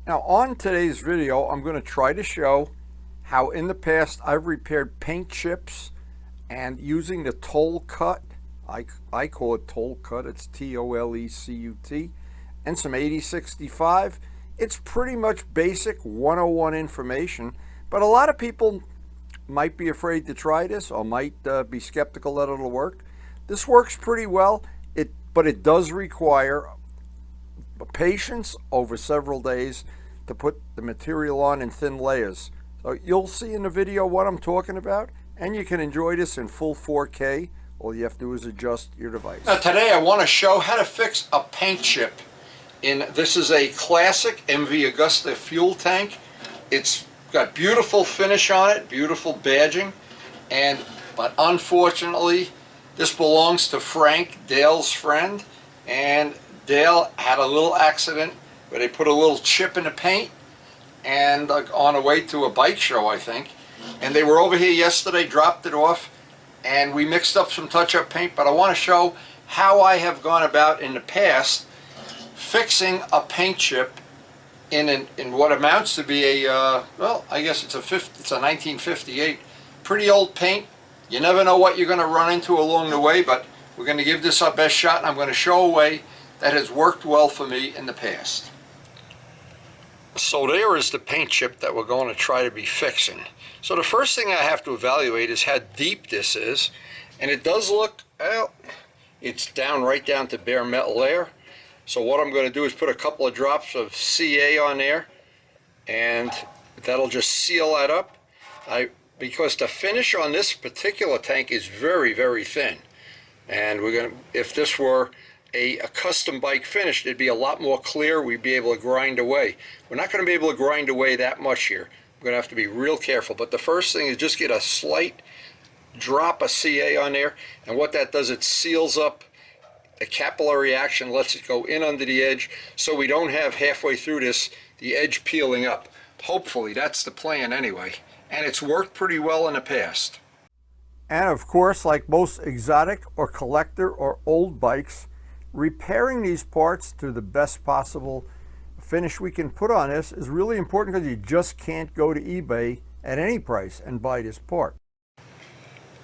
Now on today's video, I'm going to try to show how in the past I've repaired paint chips and using the TOLECUT, I call it TOLECUT, it's T-O-L-E-C-U-T, and some 8065. It's pretty much basic 101 information, but a lot of people might be afraid to try this or might be skeptical that it'll work. This works pretty well, but it does require patience over several days to put the material on in thin layers. So you'll see in the video what I'm talking about, and you can enjoy this in full 4K. All you have to do is adjust your device. Now today I want to show how to fix a paint chip. This is a classic MV Augusta fuel tank. It's got beautiful finish on it, beautiful badging, but unfortunately this belongs to Frank, Dale's friend, and Dale had a little accident where they put a little chip in the paint and on the way to a bike show, I think, and they were over here yesterday, dropped it off, and we mixed up some touch-up paint. But I want to show how I have gone about in the past fixing a paint chip in what amounts to be a well, I guess it's a 1958 pretty old paint. You never know what you're going to run into along the way, but we're going to give this our best shot, and I'm going to show a way that has worked well for me in the past. So there is the paint chip that we're going to try to be fixing. So the first thing I have to evaluate is how deep this is, and it does look, well, it's right down to bare metal there. So what I'm going to do is put a couple of drops of CA on there, and that'll just seal that up. Because the finish on this particular tank is very, very thin, and if this were a custom bike finish, it'd be a lot more clear. We'd be able to grind away. We're not going to be able to grind away that much here. We're going to have to be real careful. But the first thing is just get a slight drop of CA on there, and what that does, it seals up the capillary action, lets it go in under the edge, so we don't have halfway through this the edge peeling up. Hopefully that's the plan anyway, and it's worked pretty well in the past. And of course, like most exotic or collector or old bikes, repairing these parts to the best possible finish we can put on this is really important, because you just can't go to eBay at any price and buy this part.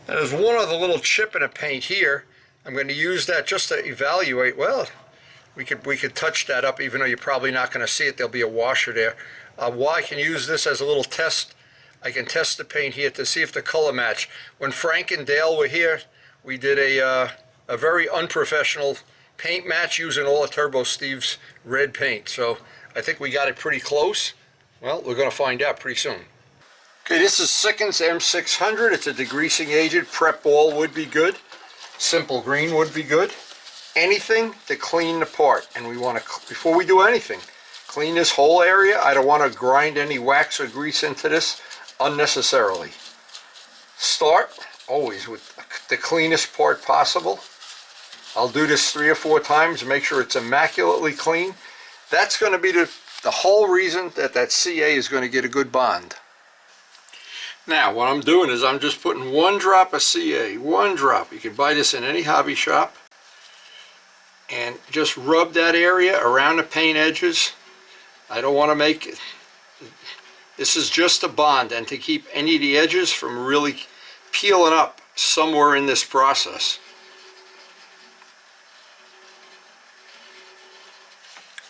Now, there's one other little chip in the paint here. I'm going to use that just to evaluate. Well, we could touch that up, even though you're probably not going to see it. There'll be a washer there. While I can use this as a little test, I can test the paint here to see if the color match. When Frank and Dale were here, we did a very unprofessional paint match using all of Turbo Steve's red paint. So I think we got it pretty close. Well, we're going to find out pretty soon. Okay, this is Sikkens M600. It's a degreasing agent. Prep ball would be good. Simple green would be good. Anything to clean the part. And we want to, before we do anything, clean this whole area. I don't want to grind any wax or grease into this unnecessarily. Start always with the cleanest part possible. I'll do this 3 or 4 times to make sure it's immaculately clean. That's going to be the whole reason that CA is going to get a good bond. Now what I'm doing is I'm just putting 1 drop of CA, 1 drop. You can buy this in any hobby shop. And just rub that area around the paint edges. I don't want to make it. This is just a bond, and to keep any of the edges from really peeling up somewhere in this process.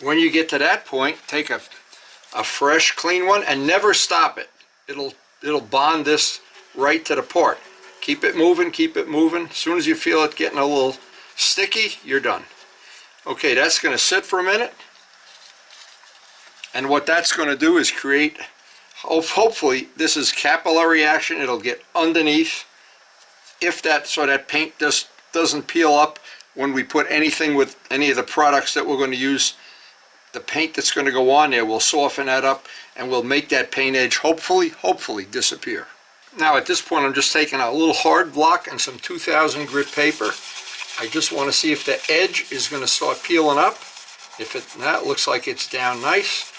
When you get to that point, take a fresh, clean one and never stop it. It'll bond this right to the part. Keep it moving, keep it moving. As soon as you feel it getting a little sticky, you're done. Okay, that's going to sit for a minute. And what that's going to do is create, hopefully, this is capillary action. It'll get underneath, so that paint just doesn't peel up when we put anything with any of the products that we're going to use. The paint that's going to go on there will soften that up, and will make that paint edge hopefully disappear. Now at this point I'm just taking a little hard block and some 2000 grit paper. I just want to see if the edge is going to start peeling up. That looks like it's down nice.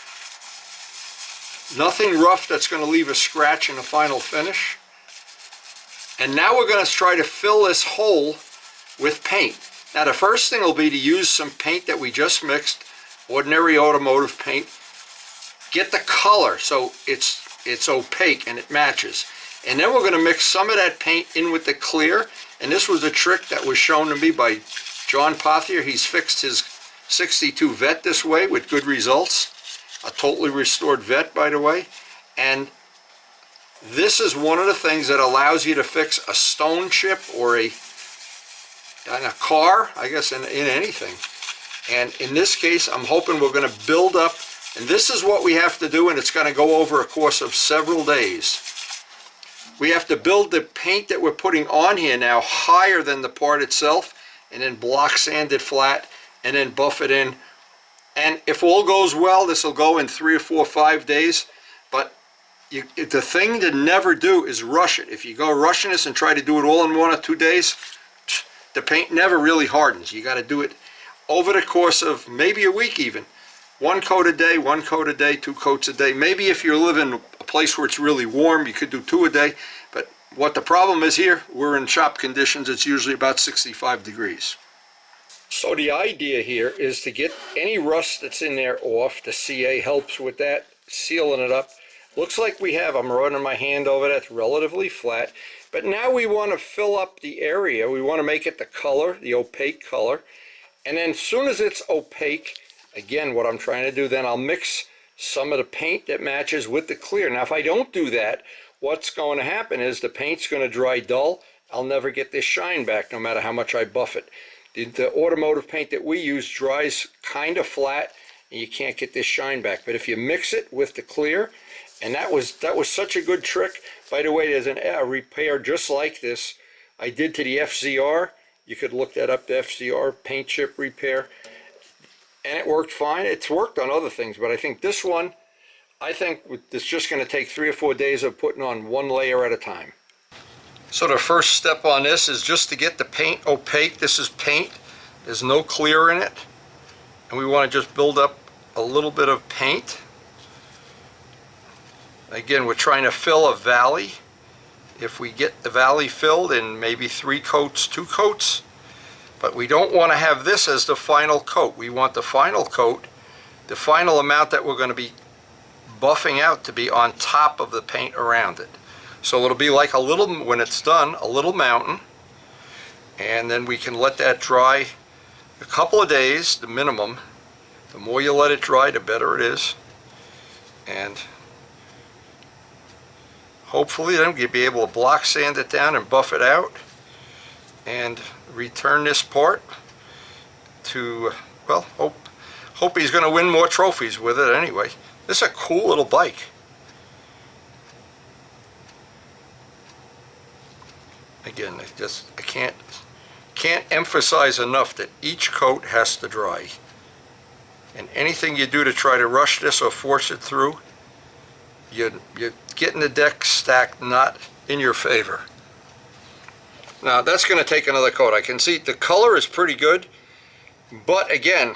Nothing rough that's going to leave a scratch in the final finish. And now we're going to try to fill this hole with paint. Now the first thing will be to use some paint that we just mixed, ordinary automotive paint. get the color so it's opaque and it matches. And then we're going to mix some of that paint in with the clear. And this was a trick that was shown to me by John Pothier. He's fixed his 62 Vet this way with good results. A totally restored Vet, by the way. And this is one of the things that allows you to fix a stone chip or in a car, I guess in anything. And in this case, I'm hoping we're going to build up. And this is what we have to do, and it's going to go over a course of several days. We have to build the paint that we're putting on here now higher than the part itself, and then block sand it flat, and then buff it in. And if all goes well, this will go in 3 or 4 or 5 days. But the thing to never do is rush it. If you go rushing this and try to do it all in 1 or 2 days, the paint never really hardens. You got to do it over the course of maybe a week even. 1 coat a day, 1 coat a day, 2 coats a day. Maybe if you're living a place where it's really warm, you could do 2 a day. But what the problem is here, we're in shop conditions. It's usually about 65 degrees. So the idea here is to get any rust that's in there off. The CA helps with that, sealing it up. Looks like we have, I'm running my hand over that, it's relatively flat. But now we want to fill up the area. We want to make it the color, the opaque color. And then as soon as it's opaque, again, what I'm trying to do, then I'll mix some of the paint that matches with the clear. Now, if I don't do that, what's going to happen is the paint's going to dry dull. I'll never get this shine back, no matter how much I buff it. The automotive paint that we use dries kind of flat, and you can't get this shine back. But if you mix it with the clear, and that was such a good trick. By the way, there's a repair just like this I did to the FZR. You could look that up, the FZR paint chip repair. And it worked fine. It's worked on other things, but I think this one, it's just going to take 3 or 4 days of putting on 1 layer at a time. So the first step on this is just to get the paint opaque. This is paint. There's no clear in it. And we want to just build up a little bit of paint. Again, we're trying to fill a valley. If we get the valley filled in maybe 3 coats, 2 coats, but we don't want to have this as the final coat. We want the final coat, the final amount that we're going to be buffing out, to be on top of the paint around it. So it'll be like a little, when it's done, a little mountain. And then we can let that dry a couple of days, the minimum. The more you let it dry, the better it is. And hopefully then you'll be able to block sand it down and buff it out. And return this part to, well, hope he's going to win more trophies with it anyway. This is a cool little bike. Again, I can't emphasize enough that each coat has to dry. And anything you do to try to rush this or force it through, you're getting the deck stacked not in your favor. Now that's going to take another coat. I can see the color is pretty good, but again,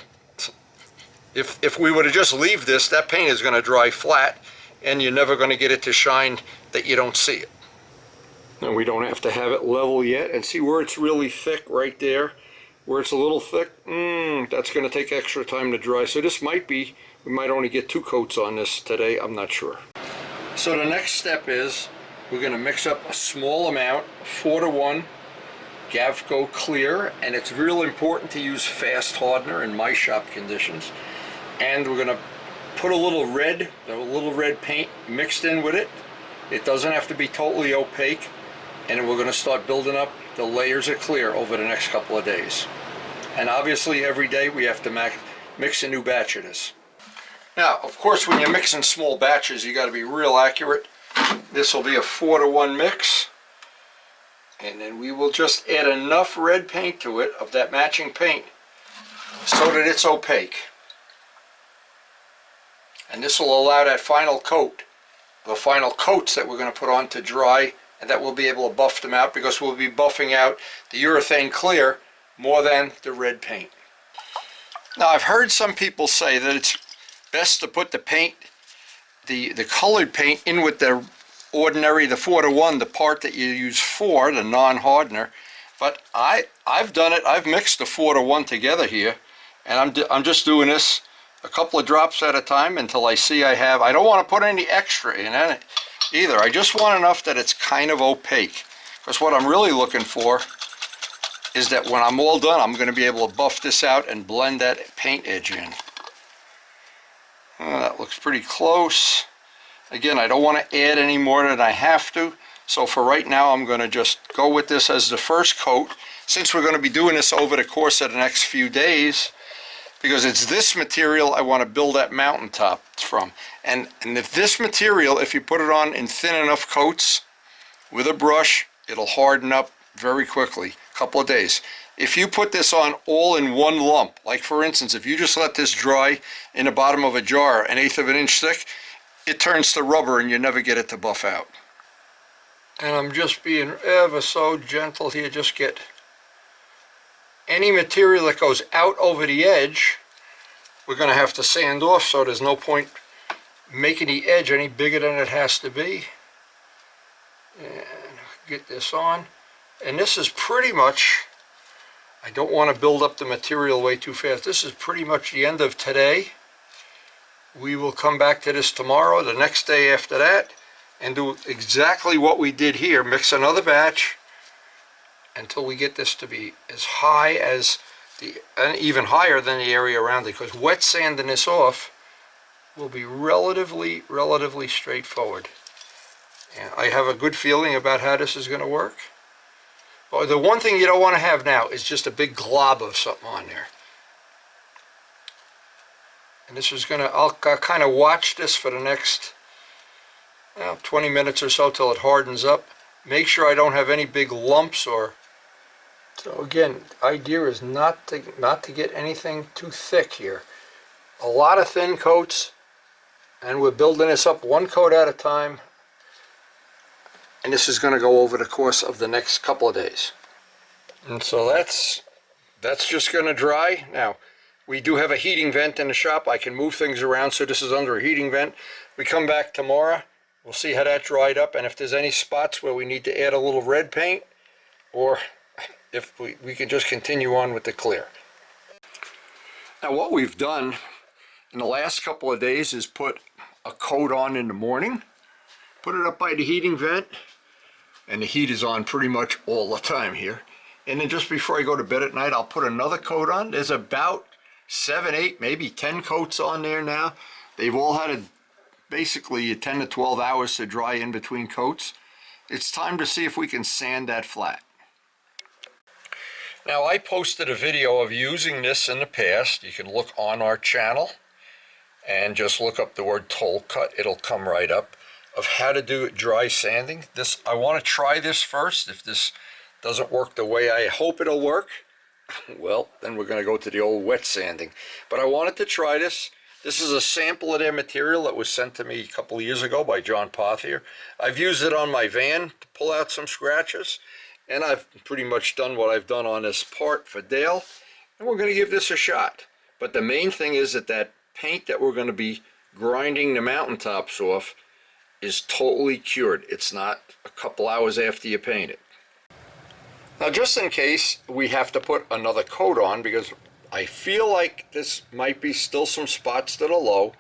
if we were to just leave this, that paint is going to dry flat, and you're never going to get it to shine that you don't see it. And we don't have to have it level yet. And see where it's really thick right there, where it's a little thick, that's going to take extra time to dry. So this might be, we might only get 2 coats on this today, I'm not sure. So the next step is we're going to mix up a small amount, 4-to-1 Gavco Clear, and it's real important to use fast hardener in my shop conditions. And we're going to put a little red paint mixed in with it. It doesn't have to be totally opaque. And then we're going to start building up the layers of clear over the next couple of days. And obviously every day we have to mix a new batch of this. Now, of course, when you're mixing small batches, you got to be real accurate. This will be a 4-to-1 mix. And then we will just add enough red paint to it, of that matching paint, so that it's opaque. And this will allow that final coat, the final coats that we're going to put on, to dry, and that we'll be able to buff them out, because we'll be buffing out the urethane clear more than the red paint. Now, I've heard some people say that it's best to put the paint, the colored paint, in with the ordinary, the 4-to-1, the part that you use for the non-hardener. But I've done it. I've mixed the 4-to-1 together here, and I'm just doing this a couple of drops at a time until I see I don't want to put any extra in it either. I just want enough that it's kind of opaque. Because what I'm really looking for is that when I'm all done, I'm going to be able to buff this out and blend that paint edge in. That looks pretty close. Again, I don't want to add any more than I have to. So for right now, I'm going to just go with this as the first coat. Since we're going to be doing this over the course of the next few days, because it's this material I want to build that mountaintop from. And if this material, if you put it on in thin enough coats with a brush, it'll harden up very quickly, a couple of days. If you put this on all in one lump, like for instance, if you just let this dry in the bottom of a jar, 1/8 of an inch thick, it turns to rubber and you never get it to buff out. And I'm just being ever so gentle here. Just get any material that goes out over the edge, we're going to have to sand off, so there's no point making the edge any bigger than it has to be. And get this on. And this is pretty much, I don't want to build up the material way too fast. This is pretty much the end of today. We will come back to this tomorrow, the next day after that, and do exactly what we did here. Mix another batch until we get this to be as high as and even higher than the area around it, because wet sanding this off will be relatively straightforward. And I have a good feeling about how this is going to work. But the one thing you don't want to have now is just a big glob of something on there. And this is going to, I'll kind of watch this for the next 20 minutes or so till it hardens up. Make sure I don't have any big lumps or... So again, the idea is not to get anything too thick here. A lot of thin coats, and we're building this up one coat at a time. And this is going to go over the course of the next couple of days. And so that's just going to dry. Now, we do have a heating vent in the shop. I can move things around, so this is under a heating vent. We come back tomorrow. We'll see how that dried up, and if there's any spots where we need to add a little red paint, or if we can just continue on with the clear. Now, what we've done in the last couple of days is put a coat on in the morning, put it up by the heating vent, and the heat is on pretty much all the time here. And then just before I go to bed at night, I'll put another coat on. There's about 7, 8, maybe 10 coats on there now. They've all had basically 10 to 12 hours to dry in between coats. It's time to see if we can sand that flat. Now, I posted a video of using this in the past. You can look on our channel and just look up the word TOLECUT. It'll come right up, of how to do dry sanding. I want to try this first. If this doesn't work the way I hope it'll work, well, then we're going to go to the old wet sanding. But I wanted to try this. This is a sample of their material that was sent to me a couple of years ago by John Pothier. I've used it on my van to pull out some scratches, and I've pretty much done what I've done on this part for Dale, and we're going to give this a shot. But the main thing is that paint that we're going to be grinding the mountaintops off is totally cured. It's not a couple hours after you paint it. Now, just in case we have to put another coat on, because I feel like this might be still some spots that are low,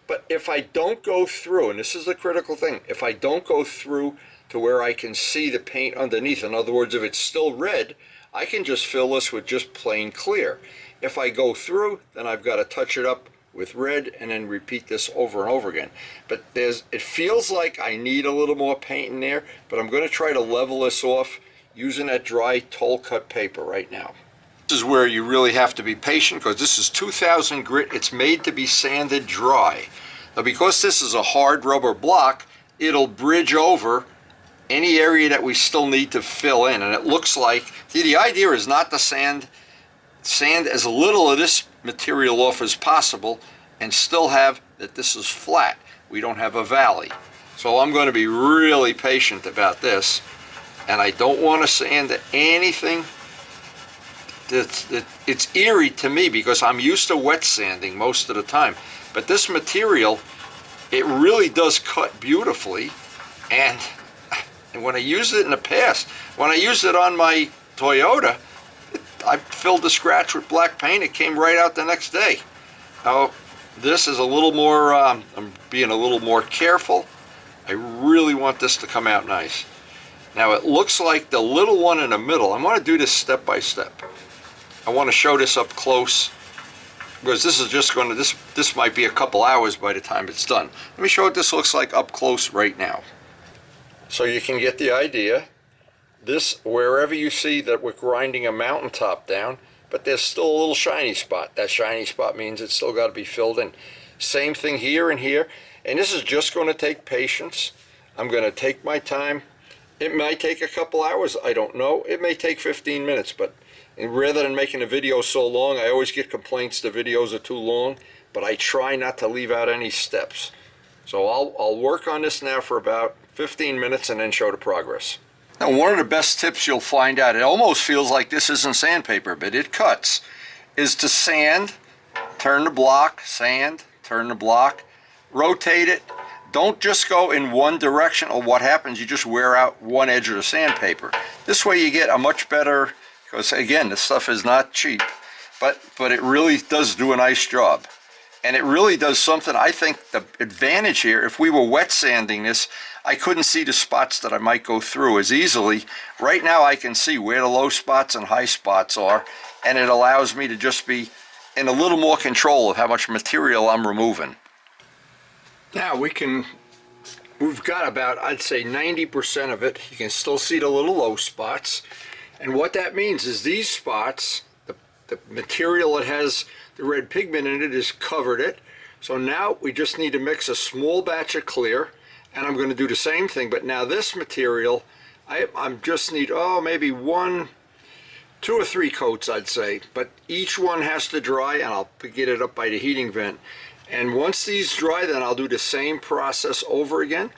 but if I don't go through, and this is the critical thing, if I don't go through to where I can see the paint underneath, in other words, if it's still red, I can just fill this with just plain clear. If I go through, then I've got to touch it up with red and then repeat this over and over again. But it feels like I need a little more paint in there, but I'm going to try to level this off using that dry TOLECUT paper right now. This is where you really have to be patient, because this is 2000 grit. It's made to be sanded dry. Now, because this is a hard rubber block, it'll bridge over any area that we still need to fill in. And it looks like, see, the idea is not to sand as little of this material off as possible and still have that this is flat. We don't have a valley. So I'm going to be really patient about this, and I don't want to sand anything. It's eerie to me because I'm used to wet sanding most of the time, but this material, it really does cut beautifully. And when I used it in the past, when I used it on my Toyota, I filled the scratch with black paint. It came right out the next day. Now, This is a little more, I'm being a little more careful. I really want this to come out nice. Now it looks like the little one in the middle, I want to do this step by step. I want to show this up close because this is just going to, this might be a couple hours by the time it's done. Let me show what this looks like up close right now. So you can get the idea. This, wherever you see that we're grinding a mountaintop down, but there's still a little shiny spot. That shiny spot means it's still got to be filled in. Same thing here and here. And this is just going to take patience. I'm going to take my time. It might take a couple hours. I don't know. It may take 15 minutes, but rather than making a video so long, I always get complaints the videos are too long, but I try not to leave out any steps. So I'll work on this now for about 15 minutes and then show the progress. Now, one of the best tips you'll find out, it almost feels like this isn't sandpaper, but it cuts, is to sand, turn the block, sand, turn the block, rotate it. Don't just go in one direction, or what happens, you just wear out one edge of the sandpaper. This way you get a much better, because again, this stuff is not cheap, but it really does do a nice job. And it really does something. I think the advantage here, if we were wet sanding this, I couldn't see the spots that I might go through as easily. Right now I can see where the low spots and high spots are, and it allows me to just be in a little more control of how much material I'm removing. Now we've got about, I'd say 90% of it. You can still see the little low spots. And what that means is these spots, the material that has the red pigment in it is covered it. So now we just need to mix a small batch of clear, and I'm going to do the same thing, but now this material, I'm just need, maybe 1, 2 or 3 coats, I'd say, but each one has to dry, and I'll get it up by the heating vent. And once these dry, then I'll do the same process over again.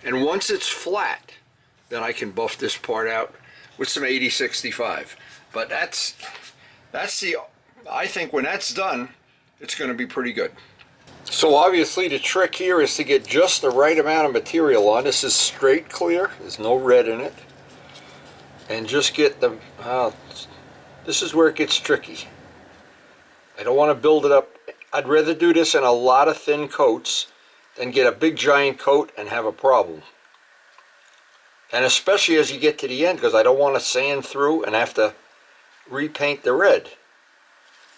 And once it's flat, then I can buff this part out with some 8065. But that's the, I think when that's done, it's going to be pretty good. So obviously the trick here is to get just the right amount of material on. This is straight clear, there's no red in it. And just get the, this is where it gets tricky. I don't want to build it up. I'd rather do this in a lot of thin coats than get a big giant coat and have a problem. And especially as you get to the end, because I don't want to sand through and have to repaint the red.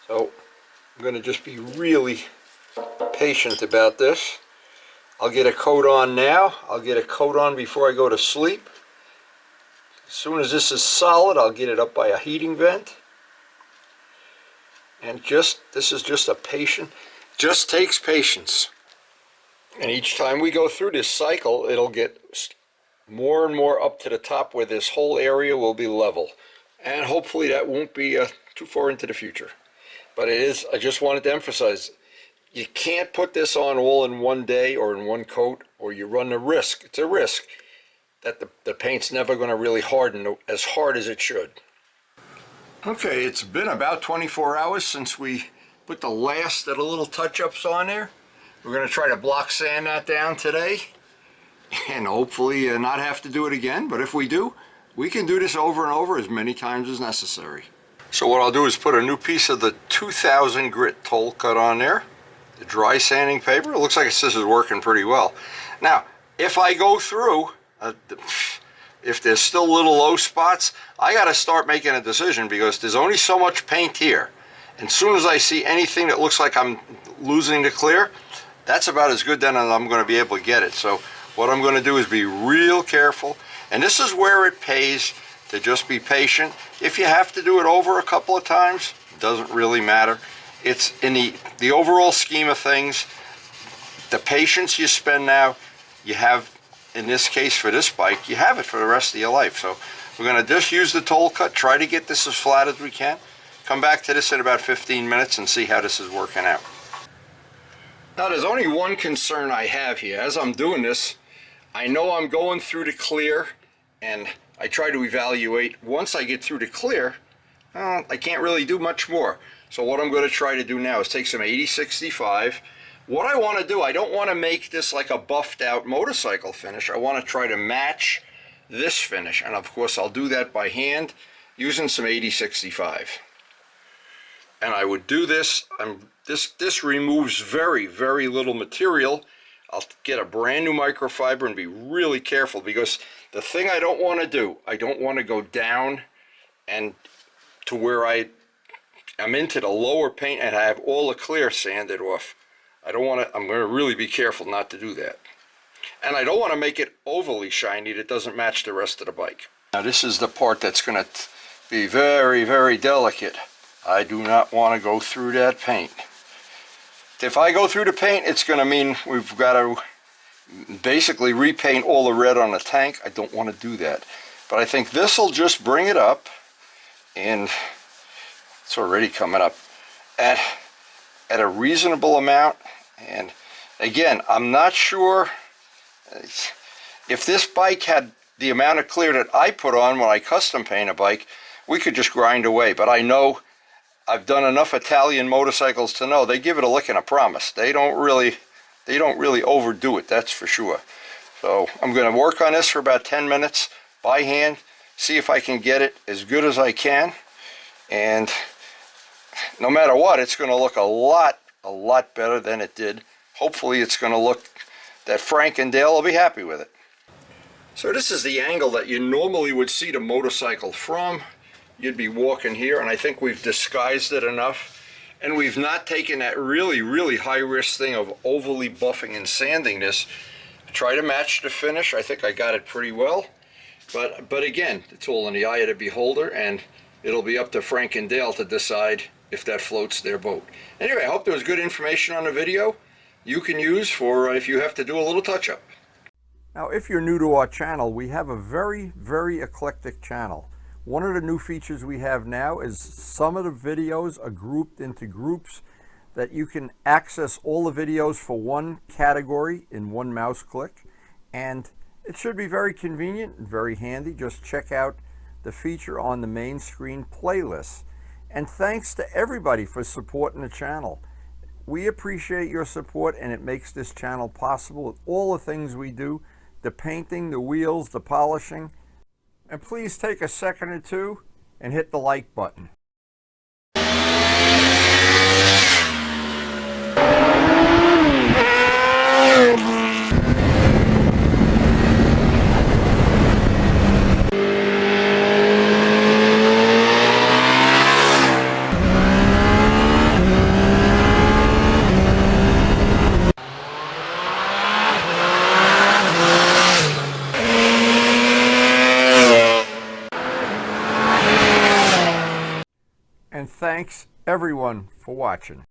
So I'm going to just be really patient about this. I'll get a coat on now. I'll get a coat on before I go to sleep. As soon as this is solid, I'll get it up by a heating vent. And this is just a patient, just takes patience. And each time we go through this cycle, it'll get more and more up to the top where this whole area will be level. And hopefully that won't be too far into the future. But it is, I just wanted to emphasize, you can't put this on all in one day or in one coat, or you run the risk, it's a risk, that the paint's never going to really harden as hard as it should. Okay, it's been about 24 hours since we put the last of the little touch-ups on there. We're going to try to block sand that down today, and hopefully not have to do it again, but if we do, we can do this over and over as many times as necessary. So what I'll do is put a new piece of the 2000 grit TOLECUT on there, the dry sanding paper. It looks like this is working pretty well. Now, if I go through, if there's still little low spots, I got to start making a decision, because there's only so much paint here. And as soon as I see anything that looks like I'm losing the clear, that's about as good then as I'm going to be able to get it. So what I'm going to do is be real careful. And this is where it pays to just be patient. If you have to do it over a couple of times, it doesn't really matter. It's in the overall scheme of things, the patience you spend now, you have, in this case for this bike, you have it for the rest of your life. So we're going to just use the TOLECUT, try to get this as flat as we can. Come back to this in about 15 minutes and see how this is working out. Now there's only one concern I have here. As I'm doing this, I know I'm going through the clear, and I try to evaluate. Once I get through the clear, I can't really do much more. So what I'm going to try to do now is take some 8065. What I want to do, I don't want to make this like a buffed out motorcycle finish. I want to try to match this finish, and of course I'll do that by hand using some 8065. And I would do this, This removes very, very little material. I'll get a brand new microfiber and be really careful, because the thing I don't want to do, I don't want to go down and to where I'm into the lower paint and I have all the clear sanded off. I don't want to, I'm going to really be careful not to do that. And I don't want to make it overly shiny that doesn't match the rest of the bike. Now this is the part that's going to be very, very delicate. I do not want to go through that paint. If I go through the paint, it's going to mean we've got to basically repaint all the red on the tank. I don't want to do that. But I think this will just bring it up, and it's already coming up at a reasonable amount. And again, I'm not sure if this bike had the amount of clear that I put on when I custom paint a bike, we could just grind away. But I know I've done enough Italian motorcycles to know they give it a lick and a promise. They don't really overdo it, that's for sure. So I'm going to work on this for about 10 minutes by hand, see if I can get it as good as I can. And no matter what, it's going to look a lot better than it did. Hopefully it's going to look that Frank and Dale will be happy with it. So this is the angle that you normally would see the motorcycle from. You'd be walking here, and I think we've disguised it enough, and we've not taken that really, really high risk thing of overly buffing and sanding this. Try to match the finish. I think I got it pretty well, but again, it's all in the eye of the beholder, and it'll be up to Frank and Dale to decide if that floats their boat. Anyway, I hope there was good information on the video you can use for if you have to do a little touch-up. Now, if you're new to our channel, we have a very, very eclectic channel. One of the new features we have now is some of the videos are grouped into groups that you can access all the videos for one category in one mouse click. And it should be very convenient and very handy. Just check out the feature on the main screen playlist. And thanks to everybody for supporting the channel. We appreciate your support, and it makes this channel possible with all the things we do, the painting, the wheels, the polishing. And please take a second or two and hit the like button. And thanks everyone for watching.